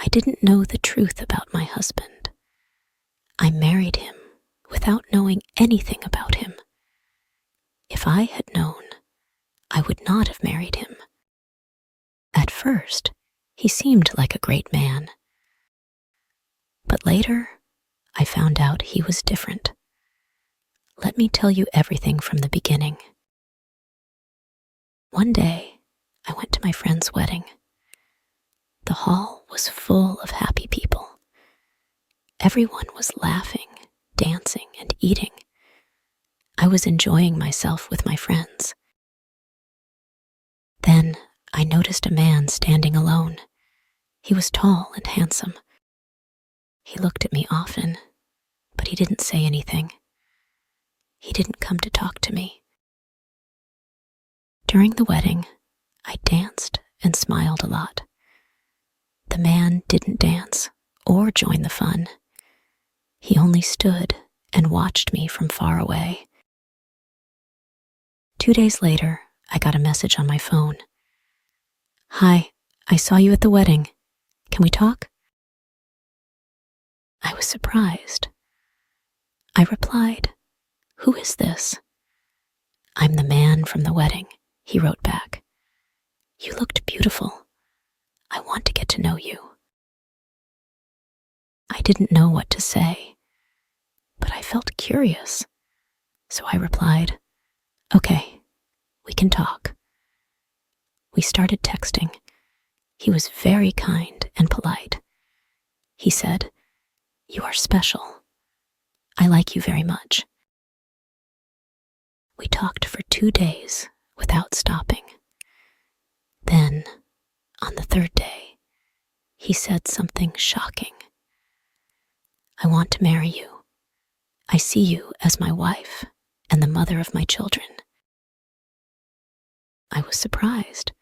I didn't know the truth about my husband. I married him without knowing anything about him. If I had known, I would not have married him. At first, he seemed like a great man. But later, I found out he was different. Let me tell you everything from the beginning. One day, I went to my friend's wedding. The hall was full of happy people. Everyone was laughing, dancing, and eating. I was enjoying myself with my friends. Then I noticed a man standing alone. He was tall and handsome. He looked at me often, but he didn't say anything. He didn't come to talk to me. During the wedding, I danced and smiled a lot. The man didn't dance or join the fun. He only stood and watched me from far away. 2 days later, I got a message on my phone. "Hi, I saw you at the wedding. Can we talk?" I was surprised. I replied, "Who is this?" "I'm the man from the wedding," he wrote back. "You looked beautiful. I want to get to know you." I didn't know what to say, but I felt curious. So I replied, "Okay, we can talk." We started texting. He was very kind and polite. He said, "You are special. I like you very much." We talked for 2 days without stopping. Then, on the 3rd day, he said something shocking. "I want to marry you. I see you as my wife and the mother of my children." I was surprised.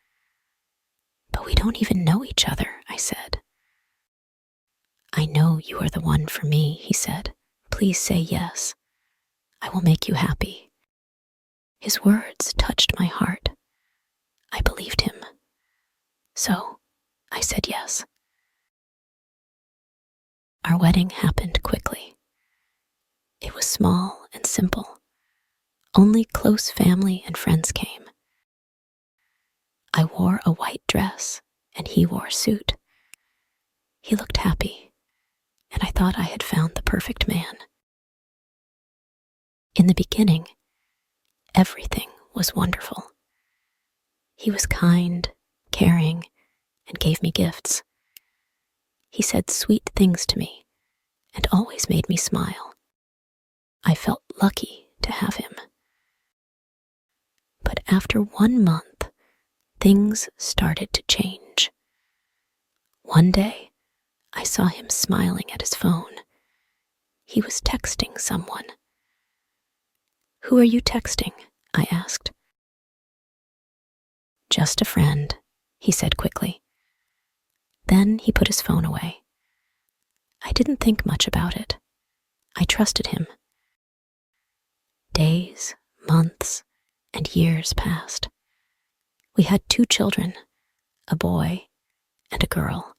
"But we don't even know each other," I said. "I know you are the one for me," he said. "Please say yes. I will make you happy." His words touched my heart. I believed him. So I said yes. Our wedding happened quickly. It was small and simple. Only close family and friends came. I wore a white dress and he wore a suit. He looked happy, and I thought I had found the perfect man. In the beginning, everything was wonderful. He was kind, caring, and gave me gifts. He said sweet things to me and always made me smile. I felt lucky to have him. But after 1 month, things started to change. One day, I saw him smiling at his phone. He was texting someone. "Who are you texting?" I asked. "Just a friend," he said quickly. Then he put his phone away. I didn't think much about it. I trusted him. Days, months, and years passed. We had 2 children, a boy and a girl.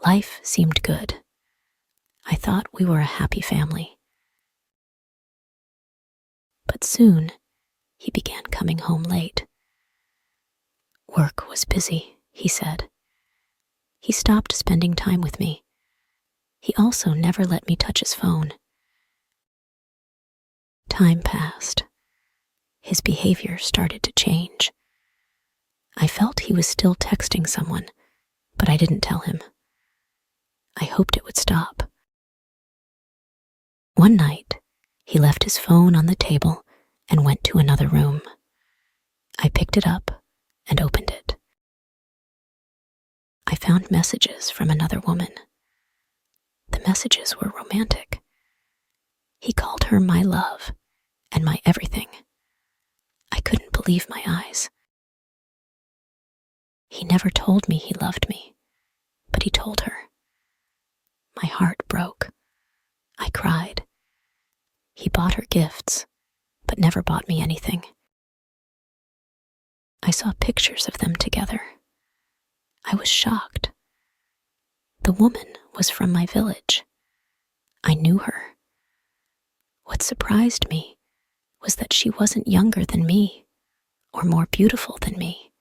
Life seemed good. I thought we were a happy family. But soon, he began coming home late. Work was busy, he said. He stopped spending time with me. He also never let me touch his phone. Time passed. His behavior started to change. I felt he was still texting someone, but I didn't tell him. I hoped it would stop. One night, he left his phone on the table and went to another room. I picked it up and opened it. I found messages from another woman. The messages were romantic. He called her my love and my everything. I couldn't believe my eyes. He never told me he loved me, but he told her. My heart broke. I cried. He bought her gifts, but never bought me anything. I saw pictures of them together. I was shocked. The woman was from my village. I knew her. What surprised me was that she wasn't younger than me or more beautiful than me.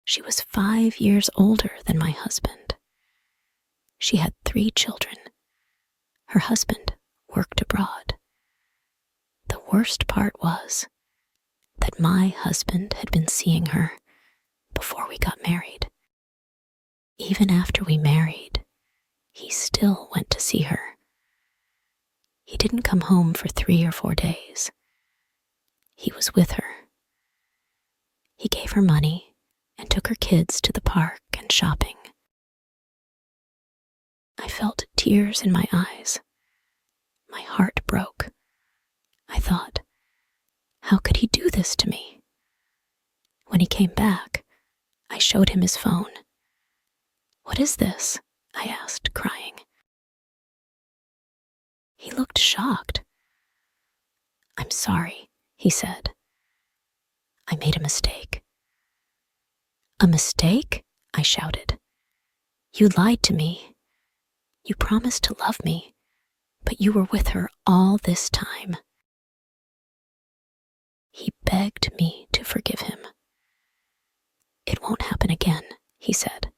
She was 5 years older than my husband. She had 3 children. Her husband worked abroad. The worst part was that my husband had been seeing her before we got married. Even after we married, he still went to see her. He didn't come home for 3 or 4 days. He was with her. He gave her money and took her kids to the park and shopping. I felt tears in my eyes. My heart broke. I thought, how could he do this to me? When he came back, I showed him his phone. "What is this?" I asked, crying. He looked shocked. "I'm sorry," he said. "I made a mistake." "A mistake?" I shouted. "You lied to me. You promised to love me, but you were with her all this time." He begged me to forgive him. "It won't happen again," he said.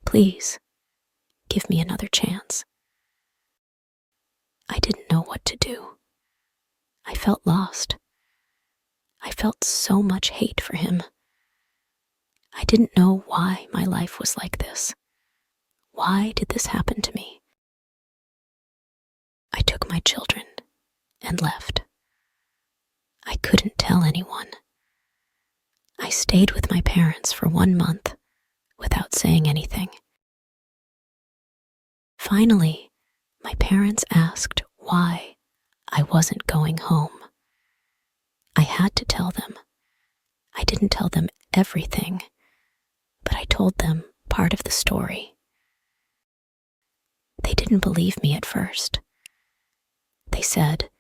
"Please, give me another chance." I didn't know what to do. I felt lost. I felt so much hate for him. I didn't know why my life was like this. Why did this happen to me? I took my children and left. I couldn't tell anyone. I stayed with my parents for 1 month without saying anything. Finally, my parents asked why I wasn't going home. I had to tell them. I didn't tell them everything, but I told them part of the story. They didn't believe me at first. They said,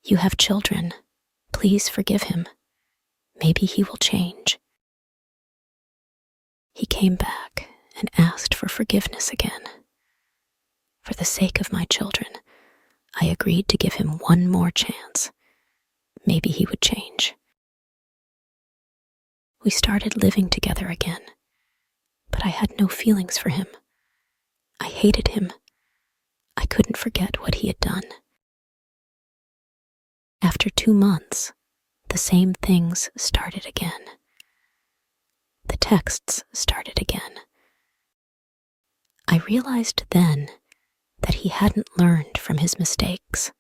"You have children. Please forgive him. Maybe he will change." He came back and asked for forgiveness again. For the sake of my children, I agreed to give him 1 more chance. Maybe he would change. We started living together again, but I had no feelings for him. I hated him. I couldn't forget what he had done. After 2 months, the same things started again. The texts started again. I realized then that he hadn't learned from his mistakes.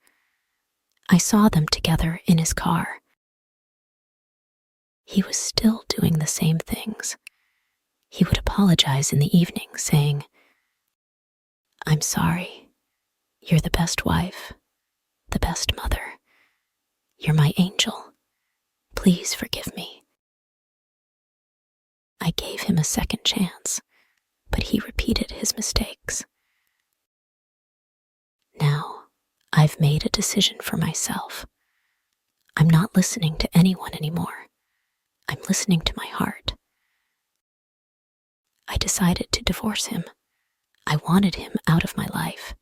I saw them together in his car. He was still doing the same things. He would apologize in the evening, saying, "I'm sorry. You're the best wife, the best mother. You're my angel. Please forgive me." I gave him a second chance, but he repeated his mistakes. Now, I've made a decision for myself. I'm not listening to anyone anymore. I'm listening to my heart. I decided to divorce him. I wanted him out of my life.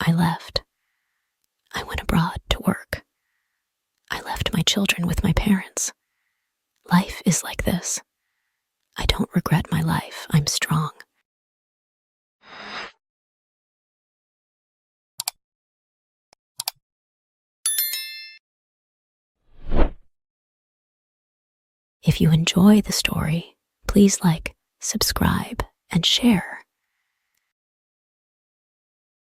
I left. I went abroad to work. I left my children with my parents. Life is like this. I don't regret my life. I'm strong. If you enjoy the story, please like, subscribe, and share.